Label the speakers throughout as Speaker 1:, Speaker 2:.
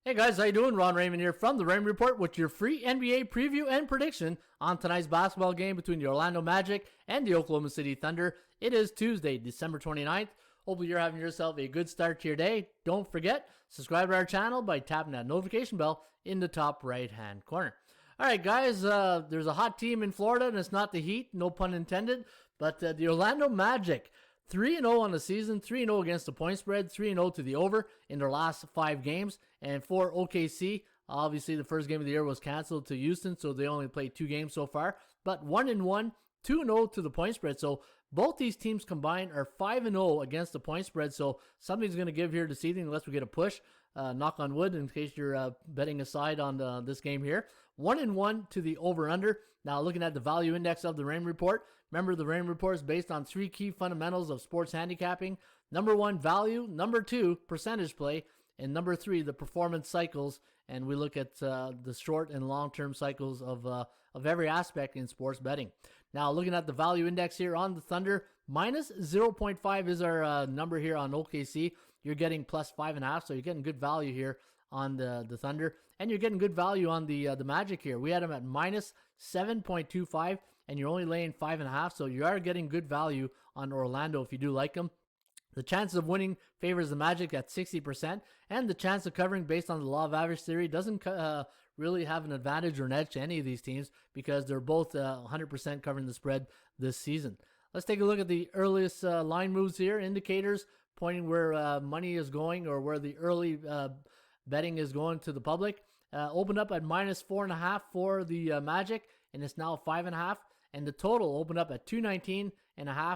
Speaker 1: Hey guys, how you doing? Ron Raymond here from the Raymond Report with your free NBA preview and prediction on tonight's basketball game between the Orlando Magic and the Oklahoma City Thunder. It is Tuesday, December 29th. Hopefully you're having yourself a good start to your day. Don't forget, subscribe to our channel by tapping that notification bell in the top right-hand corner. All right, guys, there's a hot team in Florida, and it's not the Heat, no pun intended, but the Orlando Magic. 3-0 on the season, 3-0 against the point spread, 3-0 to the over in their last 5 games. And for OKC, obviously the first game of the year was canceled to Houston, so they only played 2 games so far. But 1-1, 2-0 to the point spread. So both these teams combined are 5-0 against the point spread. So something's going to give here this evening unless we get a push. Knock on wood in case you're betting aside on this game here. 1-1 to the over-under. Now looking at the value index of the Raymond Report. Remember, the Raymond Report is based on 3 key fundamentals of sports handicapping. Number 1, value. Number 2, percentage play. And number 3, the performance cycles. And we look at the short and long-term cycles of every aspect in sports betting. Now, looking at the value index here on the Thunder, minus 0.5 is our number here on OKC. You're getting plus 5.5, so you're getting good value here on the Thunder. And you're getting good value on the Magic here. We had them at minus 7.25, and you're only laying 5.5, so you are getting good value on Orlando if you do like them. The chance of winning favors the Magic at 60%, and the chance of covering based on the law of average theory doesn't really have an advantage or an edge to any of these teams because they're both 100% covering the spread this season. Let's take a look at the earliest line moves here, indicators pointing where money is going or where the early betting is going to the public. Opened up at minus 4.5 for the Magic, and it's now 5.5. And the total opened up at 219.5,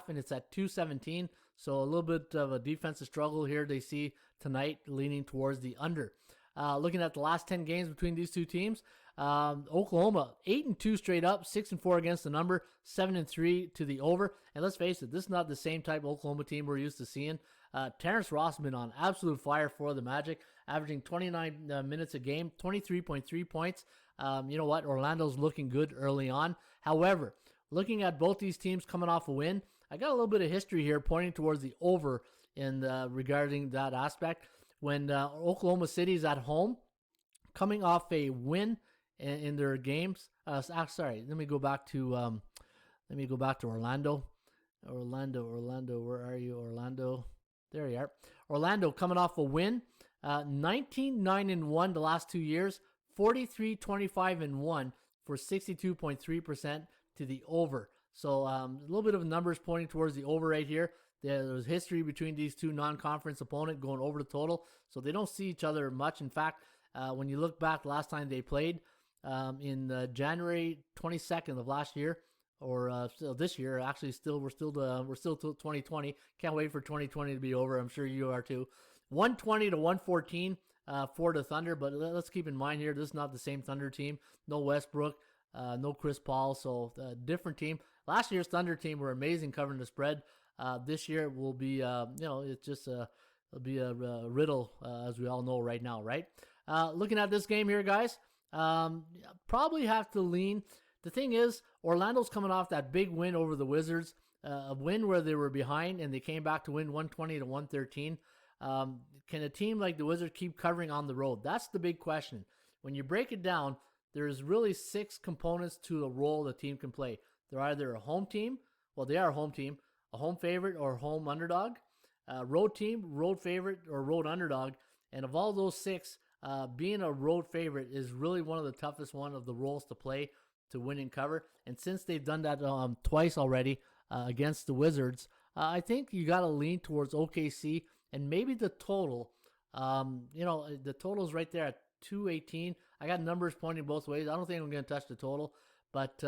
Speaker 1: and it's at 217. So a little bit of a defensive struggle here they see tonight, leaning towards the under. Looking at the last 10 games between these two teams, Oklahoma 8-2 straight up, 6-4 against the number, 7-3 to the over. And let's face it, this is not the same type of Oklahoma team we're used to seeing. Terrence Ross has been on absolute fire for the Magic, averaging 29 minutes a game, 23.3 points. You know what? Orlando's looking good early on. However, looking at both these teams coming off a win, I got a little bit of history here pointing towards the over in regarding that aspect. When Oklahoma City is at home, coming off a win in their games. Sorry, let me go back to Orlando. Orlando, where are you, Orlando? There you are. Orlando coming off a win, 19-9-1 the last 2 years, 43-25-1 for 62.3% to the over. So a little bit of numbers pointing towards the over right here. There's history between these two non-conference opponents going over the total, so they don't see each other much. In fact, when you look back last time they played in January 22nd of last year, or still this year, actually, we're still till 2020. Can't wait for 2020 to be over. I'm sure you are too. 120-114 for the Thunder, but let's keep in mind here, this is not the same Thunder team. No Westbrook, no Chris Paul, so different team. Last year's Thunder team were amazing covering the spread. This year will be, it's just it'll be a riddle, as we all know right now, right? Looking at this game here, guys, probably have to lean. The thing is, Orlando's coming off that big win over the Wizards, a win where they were behind and they came back to win 120-113. Can a team like the Wizards keep covering on the road? That's the big question. When you break it down, there's really 6 components to the role the team can play. They're either a home team, well, they are a home team, a home favorite or home underdog, road team, road favorite, or road underdog. And of all those 6, being a road favorite is really one of the toughest one of the roles to play to win and cover. And since they've done that twice already against the Wizards, I think you got to lean towards OKC and maybe the total. The total's right there at 218. I got numbers pointing both ways. I don't think I'm going to touch the total. But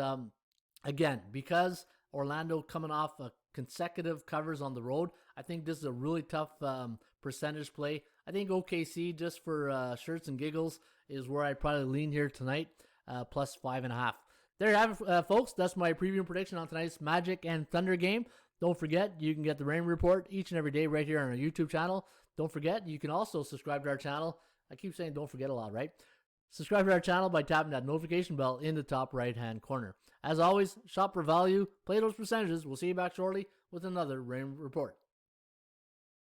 Speaker 1: again, because Orlando coming off consecutive covers on the road, I think this is a really tough percentage play. I think OKC, just for shirts and giggles, is where I'd probably lean here tonight, plus 5.5. There you have it, folks. That's my preview and prediction on tonight's Magic and Thunder game. Don't forget, you can get the Raymond Report each and every day right here on our YouTube channel. Don't forget, you can also subscribe to our channel. I keep saying don't forget a lot, right? Subscribe to our channel by tapping that notification bell in the top right-hand corner. As always, shop for value, play those percentages. We'll see you back shortly with another Raymond Report.